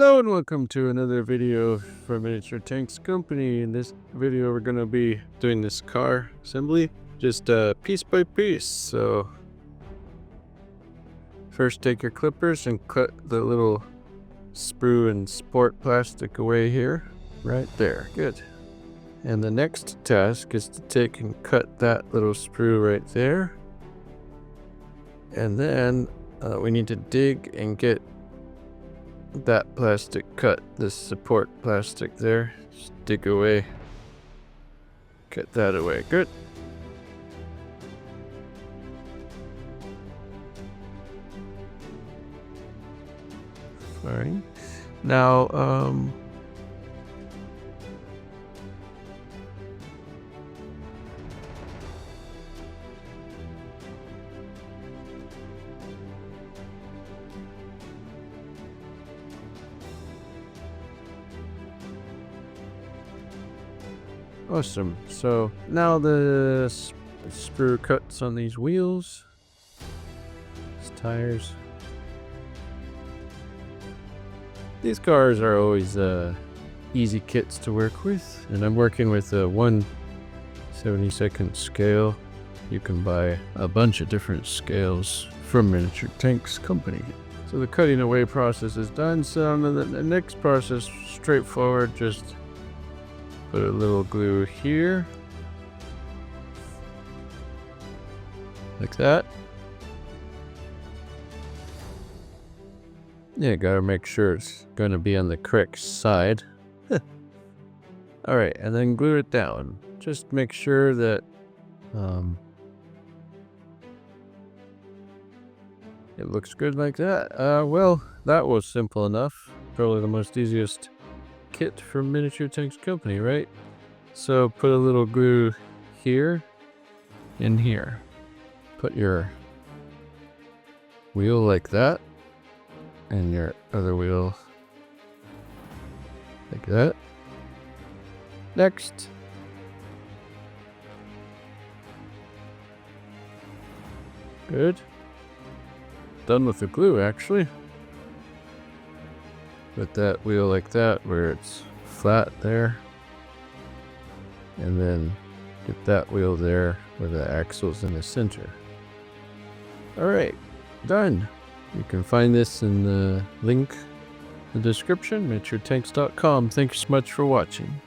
Hello and welcome to another video for Miniature Tanks Company. In this video we're going to be doing this car assembly just piece by piece. So first take your clippers and cut the little sprue and sport plastic away here. Right there. Good. And the next task is to take and cut that little sprue right there. And then we need to dig and get that plastic cut, this support plastic there. Just dig away. Cut that away. Good. Fine. Now, awesome. So now the sprue cuts on these wheels, these tires. These cars are always easy kits to work with, and I'm working with a 1/72nd scale. You can buy a bunch of different scales from Miniature Tanks Company. So the cutting away process is done. So the next process, straightforward, just put a little glue here, like that. Yeah, gotta make sure it's gonna be on the correct side. Alright, and then glue it down. Just make sure that it looks good like that. Well, that was simple enough. Probably the most easiest kit from Miniature Tanks Company, right? So put a little glue here and here. Put your wheel like that, and your other wheel like that. Next, good. Done with the glue, actually. Put that wheel like that where it's flat there, and then get that wheel there where the axle's in the center. Alright, done. You can find this in the link in the description, miniaturetanks.com. Thanks so much for watching.